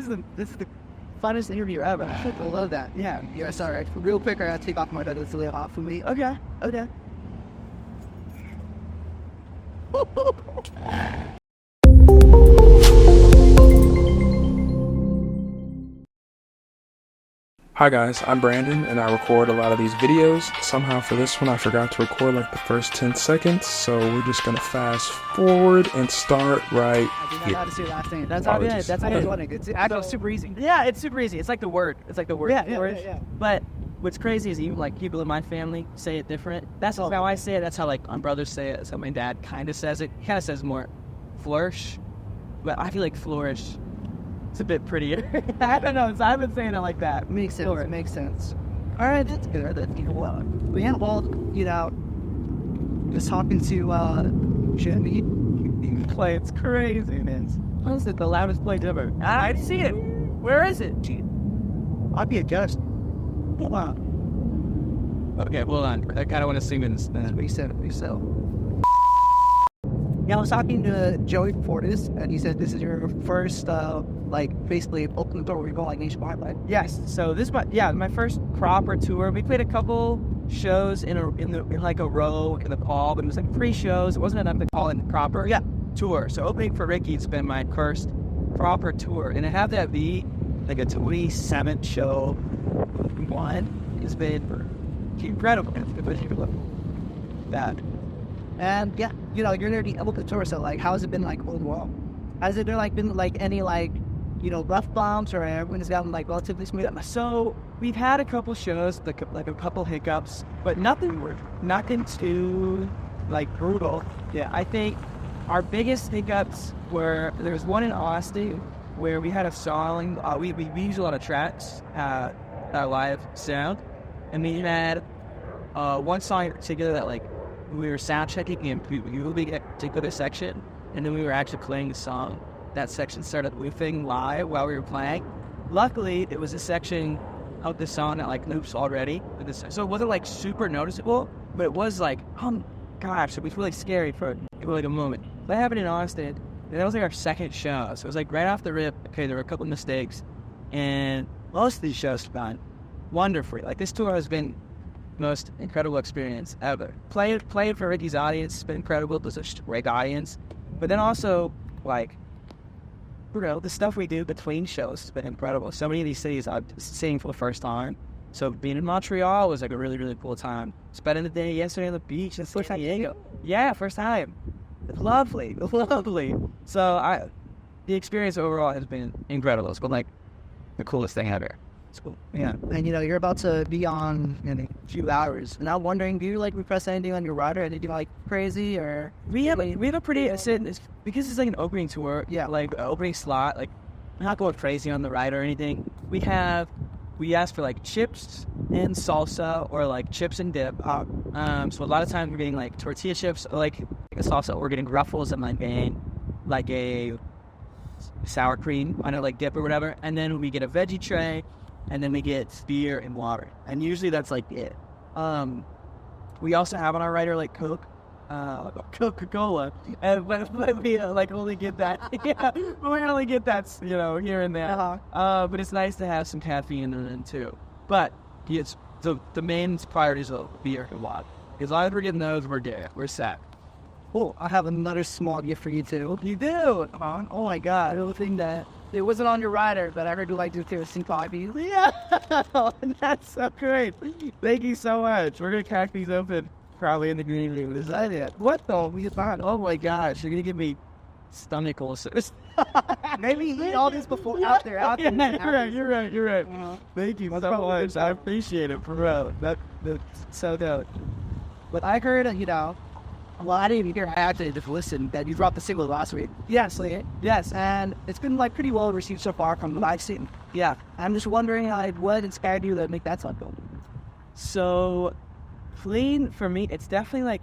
is the funnest interview ever. I love that. Yeah. Yeah. Sorry. Real quick, I gotta take off my hood. It's a little hot for me. Okay. Okay. Hi guys, I'm Brandon and I record a lot of these videos. Somehow for this one I forgot to record like the first 10 seconds, so we're just gonna fast forward and start right I here. got to say last thing. That's Apologies. how good. That's how it's running. It's actually super easy. Yeah, it's super easy. It's like the word. Yeah. Floersch. But what's crazy is even like people in my family say it different. That's how I say it. That's how like my brothers say it. That's how my dad kind of says it. He kind of says more Floersch, but I feel like Floersch. It's a bit prettier. I don't know. So I've been saying it like that. Makes sense. Makes sense. All right, that's good. That's well. Just talking to Jimmy. Play. It's crazy, man. What is it? The loudest play ever. I see it. Where is it? I'll be a guest. Wow. Okay, hold on. I kind of want to see this. We said. Yeah, I was talking to Joey Fortis, and he said this is your first, basically open the door where you go like nationwide. Like, yes. So this, my first proper tour. We played a couple shows in like a row in the fall, but it was like 3 shows. It wasn't enough to call it proper. Yeah, tour. So opening for Ricky's been my first proper tour, and to have that be like a 27th show, one has been incredible. That. and yeah, you're nearly able to tour. So like, how has it been like overall? Has it been like any rough bumps, or everyone has gotten like relatively smooth? So we've had a couple shows, like a couple hiccups, but nothing too like brutal. Yeah, I think our biggest hiccups were there was one in Austin where we had a song. We used a lot of tracks, live sound, and we had one song in particular that like we were sound checking and we really get a particular section, and then we were actually playing the song. That section started looping live while we were playing. Luckily, it was a section of the song that like loops already. So it wasn't like super noticeable, but it was like, oh gosh, it was really scary for like a moment. That happened in Austin, and that was like our second show. So it was like right off the rip, okay, there were a couple mistakes, and most of these shows have gone wonderfully. Like this tour has been the most incredible experience ever. Playing for Ricky's audience has been incredible. It was a great audience. But then also, like, the stuff we do between shows has been incredible. So many of these cities I'm seeing for the first time. So being in Montreal was like a really, really cool time. Spending the day yesterday on the beach in San Diego. Yeah, first time. Lovely. So the experience overall has been incredible. It's been like the coolest thing ever. It's cool. Yeah. And you're about to be on in a few hours. And I'm wondering, do you like repress anything on your rider? Anything like crazy, or we have a pretty because it's like an opening tour. Yeah, like opening slot. Like we're not going crazy on the ride or anything. We ask for like chips and salsa, or like chips and dip. So a lot of times we're getting like tortilla chips, or like a salsa. We're getting Ruffles and like a sour cream, I know, like dip or whatever. And then we get a veggie tray. And then we get beer and water, and usually that's like it. We also have on our rider like Coca-Cola, but we like only get that. Yeah, we only get that, here and there. But it's nice to have some caffeine in it too. But it's the main priorities of beer and water. As long as we're getting those, we're good. We're set. Oh, I have another small gift for you too. You do? Oh my God! The thing that it wasn't on your rider, but I heard you like to do sing coffee. Yeah, that's so great. Thank you so much. We're gonna crack these open probably in the green room. Is that it? What the? Oh my gosh! You're gonna give me stomach ulcers. Maybe eat all this before out there. You're right. Thank you so much. I appreciate it, for real. That's so good. But I heard, well, I didn't even hear. I actually just listened that you dropped the single last week. Yes, and it's been like pretty well received so far from what I've seen. Yeah, I'm just wondering what inspired you to make that song go. So, Clean for me, it's definitely like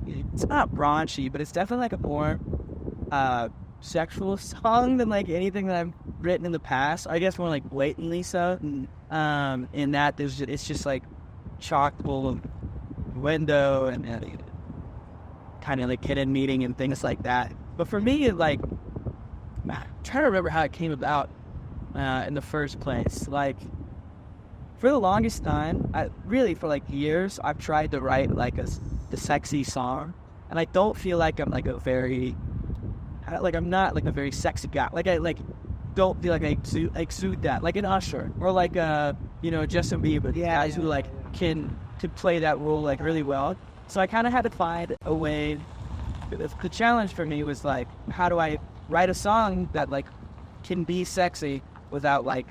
it's not raunchy, but it's definitely like a more sexual song than like anything that I've written in the past. I guess more like blatantly so. In that it's just like chock full of window and kind of like hidden meaning and things like that. But for me, like trying to remember how it came about in the first place. Like, for the longest time, for like years, I've tried to write like a sexy song, and I don't feel like I'm like I'm not like a very sexy guy. Like I don't feel like I exude that, like an Usher or like Justin Bieber, guys who like can play that role like really well. So I kind of had to find a way. The challenge for me was like, how do I write a song that like can be sexy without like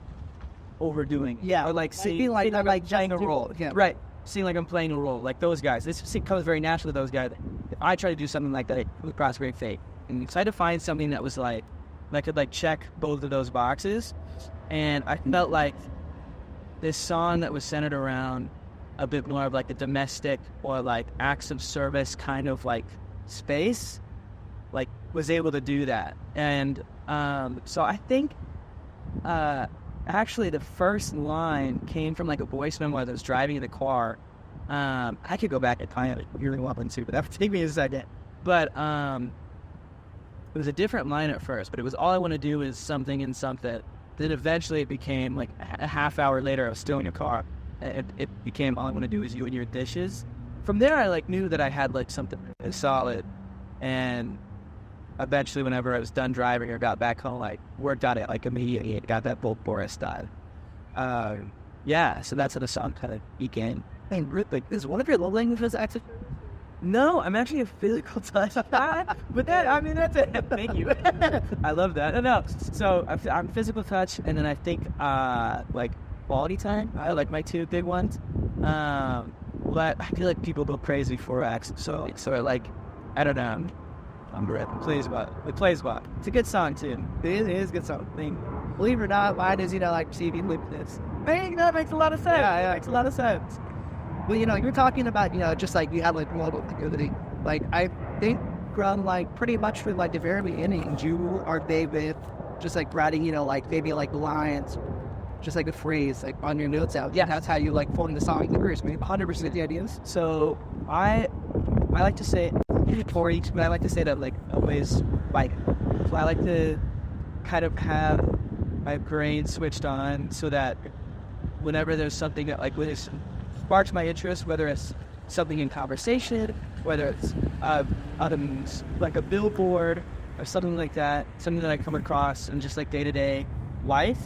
overdoing it? Yeah, or like seem like I'm like playing a role. Yeah. Right, seem like I'm playing a role like those guys. This comes very naturally to those guys. If I try to do something like that, it would cross very fake. And so I had to find something that was like that could like check both of those boxes. And I felt like this song that was centered around a bit more of like the domestic or like acts of service kind of like space, like was able to do that. And so I think actually the first line came from like a voice memo as I was driving in the car. I could go back and find it really want to, but that would take me a second. But it was a different line at first, but it was all I want to do is something and something. Then eventually it became like a half hour later I was still in your car. It became all I want to do is you and your dishes. From there I like knew that I had like something really solid, and eventually whenever I was done driving or got back home, like worked on it like immediately and got that Bolt Boris done. So that's how the song kind of began. Hey, like, is one of your love languages actually? No, I'm actually a physical touch guy, but that's it. Thank you. I love that. No. So I'm physical touch, and then I think like quality time. I like my two big ones. But I feel like people go crazy for acts. So like, I don't know. I'm great. It plays well. It's a good song too. It is a good song. I mean, believe it or not, mine is like CV Lipness. That makes a lot of sense. Yeah, makes a lot of sense. Well, you're talking about, just like you have like global community. Like, I think from like pretty much from like the very beginning, you are David, just like writing, like maybe like lines, just like a phrase like on your notes out. Yeah, that's how you like form the song. Maybe 100% the ideas. So I like to say for each, but I like to say that like always like I like to kind of have my brain switched on so that whenever there's something that like sparks my interest, whether it's something in conversation, whether it's like a billboard or something like that, something that I come across in just like day-to-day life,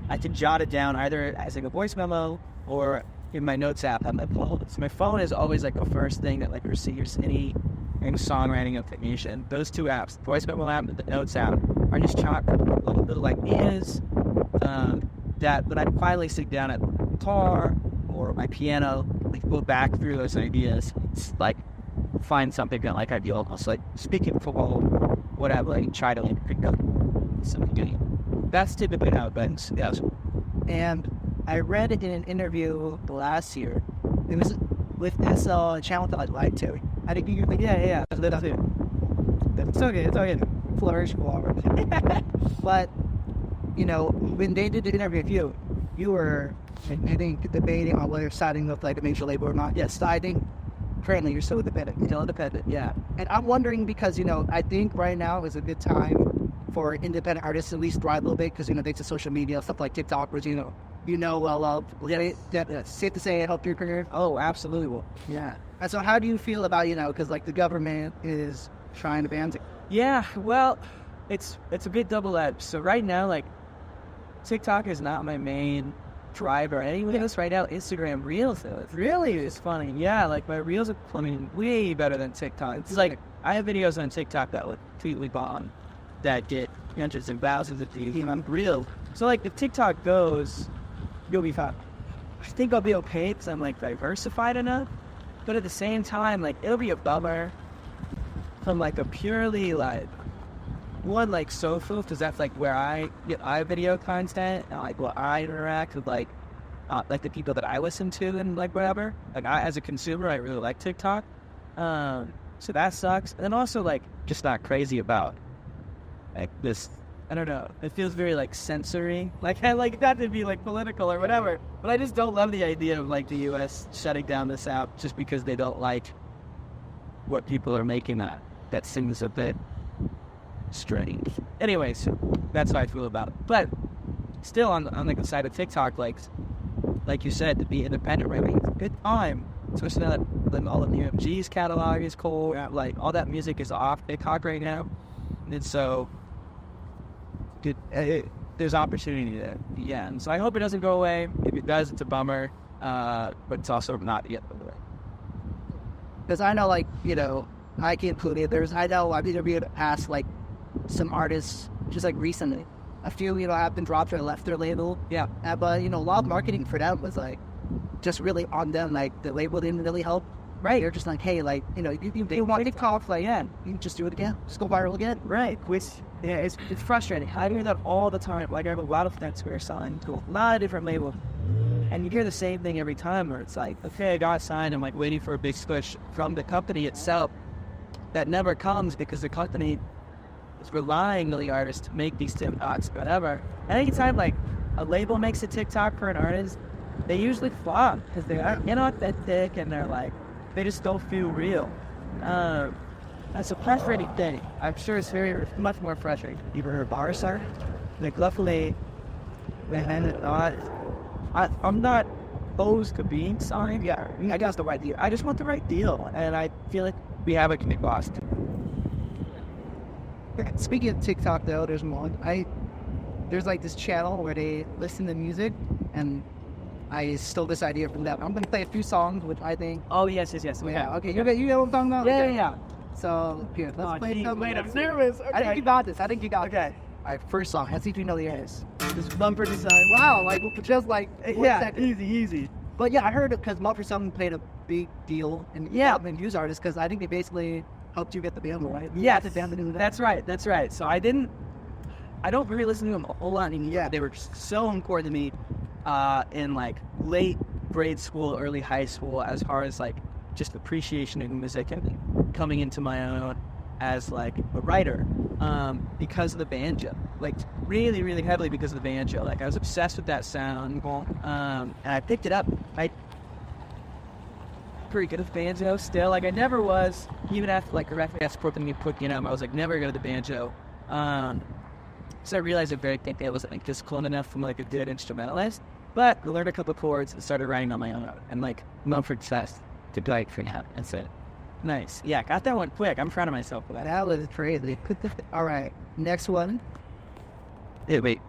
I can jot it down either as like a voice memo or in my notes app on my phone. So my phone is always like the first thing that like receives any songwriting information. Those two apps, the voice memo app and the notes app, are just chock little ideas that when I finally sit down at the guitar or my piano, like go back through those ideas, it's like find something that like I'd be almost like speaking for whatever, like try to like pick up something good. That's typically how it goes. Yes. And I read it in an interview last year. It was with this channel that I like too. I think you like, yeah. That's it. It's okay. Floersch. But when they did the interview with you, you were, I think, debating on whether siding with like a major label or not. Yes, I think currently you're still independent. Still independent, yeah. And I'm wondering because I think right now is a good time for independent artists to at least thrive a little bit because thanks to social media, stuff like TikTok, which safe to say it helped your career. Oh, absolutely. Well, yeah. And so how do you feel about because like the government is trying to ban it? Yeah, well, it's a bit double-edged. So right now, like, TikTok is not my main driver. Anyways, right now, Instagram Reels, though. It's funny. Yeah, like, my Reels are way better than TikTok. It's like, I have videos on TikTok that would completely bomb, that get hundreds and thousands of views on Reels. So, like, if TikTok goes, you'll be fine. I think I'll be okay because I'm, like, diversified enough. But at the same time, like, it'll be a bummer from, like, a purely, like, one like social, because that's like where I get video content and like where I interact with like the people that I listen to and like whatever. Like as a consumer, I really like TikTok, so that sucks. And then also like just not crazy about like this. I don't know. It feels very like sensory. Like I like not to be like political or whatever, but I just don't love the idea of like the U.S. shutting down this app just because they don't like what people are making that seems a bit strange. Anyways, that's how I feel about it. But still, on the side of TikTok, like you said, to be independent, right? It's a good time. Especially now that all of the UMG's catalog is cool. Yeah. Like, all that music is off TikTok right now. And so, there's opportunity there. Yeah, and so I hope it doesn't go away. If it does, it's a bummer. But it's also not yet the way. Because I know, like, you know, I can include it. I know I've interviewed past, like, some artists just, like, recently. A few, you know, have been dropped or left their label. Yeah. But, you know, a lot of marketing for them was, like, just really on them. Like, the label didn't really help. Right. They're just like, hey, like, you know, they want to call, like, yeah, you can just do it again. Just go viral again. Right. Which, yeah, it's frustrating. I hear that all the time. Like, I have a lot of friends who are signed to a lot of different labels. And you hear the same thing every time where it's like, okay, I got signed. I'm, like, waiting for a big push from the company itself. That never comes because the company is relying on the artist to make these TikToks, whatever. And anytime, like, a label makes a TikTok for an artist, they usually flop because they're inauthentic and they're like, they just don't feel real. That's a frustrating thing. I'm sure it's much more frustrating. You ever heard bars, sir? Like, luckily, I'm not opposed to being signed. Yeah, I got the right deal. I just want the right deal, and I feel like we have a connect lost. Speaking of TikTok, though, there's like this channel where they listen to music, and I stole this idea from them. I'm going to play a few songs, which I think... Oh, yes. Yeah, okay. You know what I'm talking about? Yeah. So, here, let's play some... Wait, I'm nervous. Okay. I think you got this. Okay. All right, first song. Let's see if you know the artist. This is Mumford design. Wow, like, just like... Easy. But yeah, I heard it because Mumford something played a big deal in news artists because I think they basically helped you get the band, right? Yeah, that's right. So I don't really listen to them a whole lot anymore. Yeah, they were so important to me in like late grade school, early high school, as far as like just appreciation of music and coming into my own as like a writer because of the banjo, like really, really heavily because of the banjo. Like I was obsessed with that sound, and I picked it up. I pretty good at banjo still. Like I never was, even after like a reference put me picking up. I was like never good at the banjo. So I realized it very quickly I wasn't like disciplined enough from like a good instrumentalist. But I learned a couple of chords and started writing on my own. And like Mumford says to be like free out. That's it. Nice. Yeah, got that one quick. I'm proud of myself for that. That was crazy. All right, next one. Hey, wait.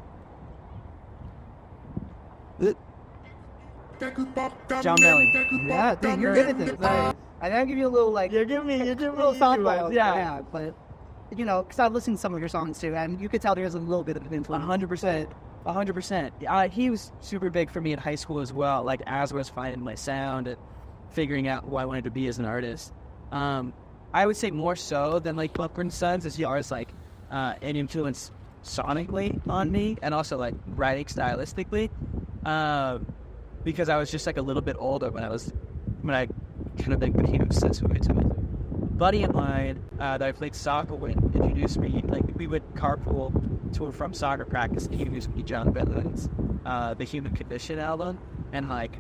John Melly. Yeah, dude, you're good at this. Like, I gotta give you a little like. You're giving me a little softball. Yeah, but you know, because I've listened to some of your songs too, and you could tell there's a little bit of an influence. 100%. He was super big for me in high school as well. Like as I was finding my sound and figuring out who I wanted to be as an artist. I would say more so than like Mumford & Sons, as far as like an influence sonically on me, and also like writing stylistically, because I was just like a little bit older when I kind of became obsessed with it. Buddy of mine that I played soccer with introduced me. Like we would carpool to and from soccer practice. And he introduced me to John Benton's The Human Condition album, and like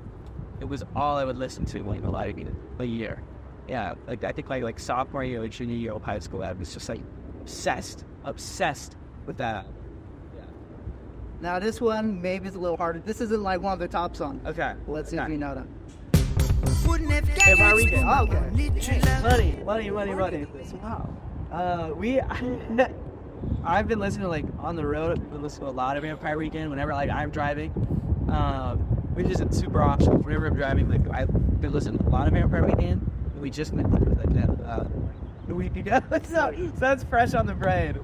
it was all I would listen to like a year. Yeah, like I think like sophomore year or junior year of high school, I was just like obsessed with that. Yeah. Now this one maybe is a little harder. This isn't like one of the top songs. Okay. Let's see if you know them. If I read it. Oh, okay. Money. Wow. I've been listening to like on the road. I've been listening to a lot of Vampire Weekend whenever like I'm driving, which isn't super optional. Whenever I'm driving, like I've been listening to a lot of Vampire Weekend. We just went through like that a week ago. So that's fresh on the brain.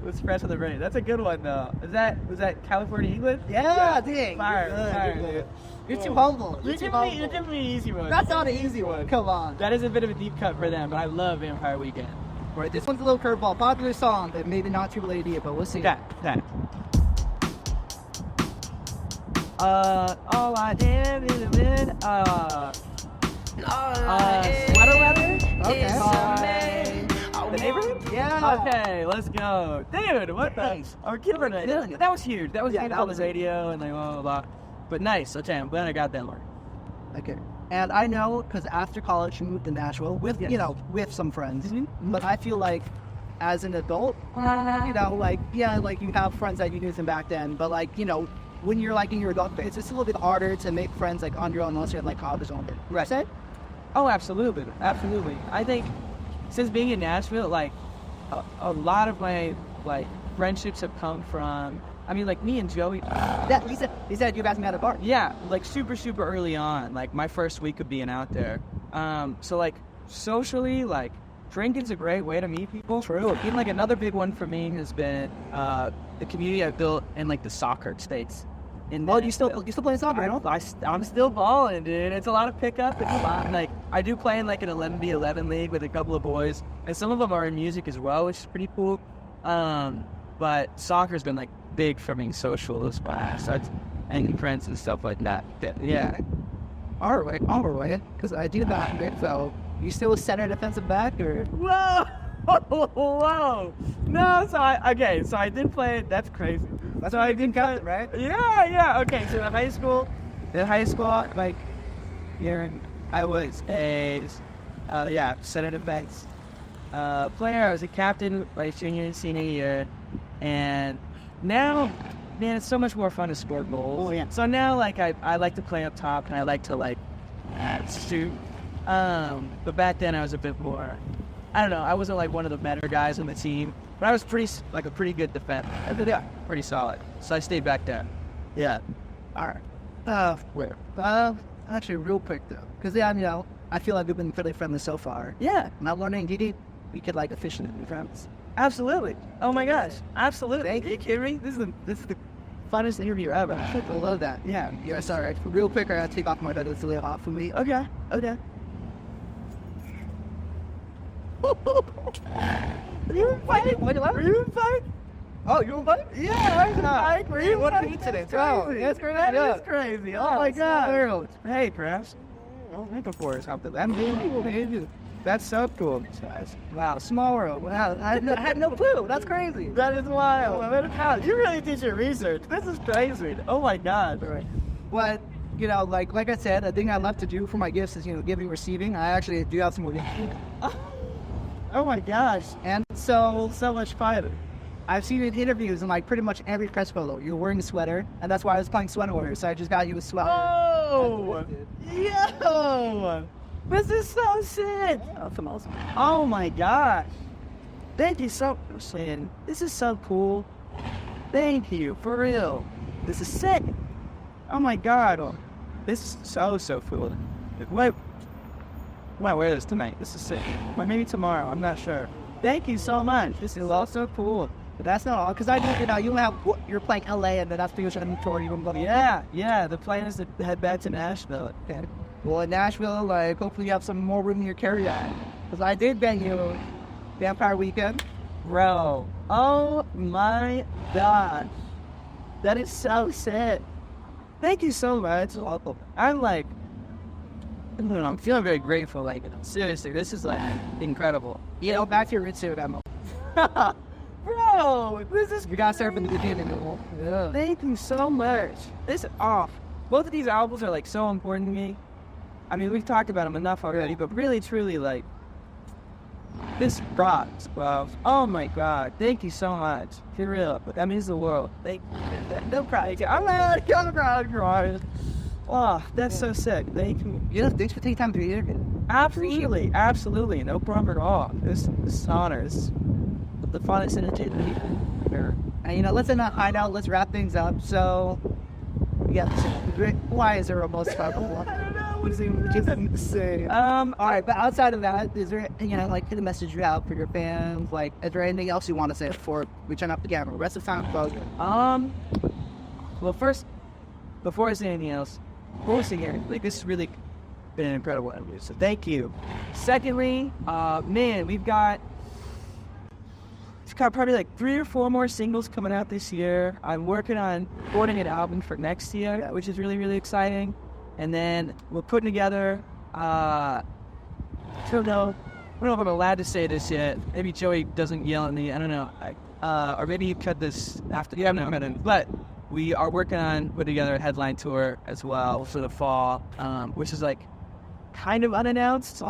That's a good one though. Was that California, England? Yeah, dang. Fire, dude. You're too humble. You're giving me an easy one. That's not an easy one. Come on. That is a bit of a deep cut for them, but I love Vampire Weekend. Right, this one's a little curveball. Popular song, but maybe not too related to you, but we'll see. That. All I did is Sweater Weather? Okay. The Neighborhood? Yeah. Okay, let's go. Dude, what the? I'm killing it. That was huge. That was huge on the radio and like blah, blah, blah. But nice. Okay, I'm glad I got that one. Okay. And I know, because after college, you moved to Nashville with, you know, with some friends. Mm-hmm. But I feel like as an adult. You know, like, yeah, like you have friends that you knew from back then, but like, you know, when you're like in your adult phase, it's a little bit harder to make friends like on your own unless you're like college on it. Right? Say? Oh, absolutely, absolutely. I think since being in Nashville, like a lot of my like friendships have come from. I mean, like me and Joey. Yeah, he said you guys met at a bar. Yeah, like super early on, like my first week of being out there. So like socially, like drinking's a great way to meet people. True. Even like another big one for me has been the community I've built in like the soccer states. Well, you still playing soccer? I'm still balling, dude. It's a lot of pickup. It's a lot. Like I do play in like an 11v11 league with a couple of boys, and some of them are in music as well, which is pretty cool. But soccer's been like big for me, social as well. So and friends and stuff like that. Yeah. All right. Because I do that. So you still a center defensive back or? Whoa! No, so I did play. That's crazy. That's so I did cut it, right? Yeah. Okay, so in high school, like, I was a center defense player. I was a captain my junior and senior year, and now, man, it's so much more fun to score goals. Oh yeah. So now, like, I like to play up top, and I like to like shoot. But back then I was a bit more. I don't know. I wasn't like one of the better guys on the team, but I was a pretty good defender. Yeah, pretty solid. So I stayed back there. Yeah. All right. Where? Actually, real quick though, because you know, I feel like we've been really friendly so far. Yeah. And I'm learning, we could like officially be friends. Absolutely. Oh my gosh. Absolutely. Thank you. Are you kidding me? This is the funnest interview ever. I love that. Yeah. Yeah. Sorry. Real quick, I gotta take off my hood. It's a little hot for me. Okay. Are you in fight? Were you in fight? Oh, you in fight? Yeah, I was in fight. Were you in fight today? That's crazy. That is crazy. Oh my god. Hey, Crash. I'm looking for something. I'm doing. That's so cool. Wow, small world. Wow, I had no clue. That's crazy. That is wild. You really did your research. This is crazy. Oh my god. Right. But, you know, like I said, the thing I love to do for my gifts is, you know, giving, receiving. I actually do have some more gifts. Oh my gosh. And so much fun. I've seen in interviews in like pretty much every press photo, you're wearing a sweater, and that's why I was playing Sweater Warriors, so I just got you a sweater. Oh! Yo! This is so sick! Oh my god. Thank you so much. This is so cool. Thank you, for real. This is sick. Oh my god. This is so cool. Wait. I might wear this tonight. This is sick. Or maybe tomorrow. I'm not sure. Thank you so much. This is all so cool. But that's not all, because I do, you know, you have, you're playing LA, and then that's because you're on the tour. Yeah. The plan is to head back to Nashville. Okay. Well, in Nashville, like, hopefully you have some more room in your carry-on. Because I did bang you Vampire Weekend. Bro. Oh my god. That is so sick. Thank you so much. I'm like, I'm feeling very grateful. Like, seriously, this is like incredible. You know, back to your Instagram. Bro, this is. You gotta start from the beginning. Yeah. Thank you so much. This is off. Both of these albums are like so important to me. I mean, we've talked about them enough already, but really, truly, like, this rocks, bro. Oh my god, thank you so much. For real, that means the world. Thank you. No problem. I'm not gonna cry. Oh, that's so sick. Thank you. Yeah, thanks for taking time to be here. Absolutely. No problem at all. This is an honor. It's the funnest entertainment here. And, you know, let's end on a high note. Let's wrap things up. So, yeah, why is there a most powerful? I don't know. What is he saying? All right, but outside of that, is there, you know, like, the message you have for your fans? Like, is there anything else you want to say before we turn off the camera? Rest of the time, close. Well, first, before I say anything else, here, like, this has really been an incredible interview, so thank you. Secondly, man, we've got probably like 3 or 4 more singles coming out this year. I'm working on recording an album for next year, which is really, really exciting. And then we're putting together, I don't know if I'm allowed to say this yet. Maybe Joey doesn't yell at me, I don't know. Or maybe you cut this after, but we are working on putting together a headline tour as well for the fall, which is like kind of unannounced.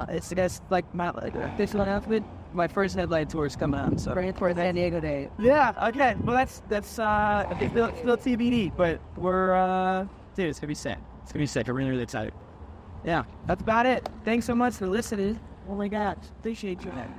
It's like my official announcement. my first headlight tour is coming up. So Praying for San Diego Day. yeah, okay. Well, that's still TBD, but we're dude, it's gonna be sick. It's gonna be sick. I'm really excited. Yeah, that's about it. Thanks so much for listening. Oh my gosh. Appreciate you, man.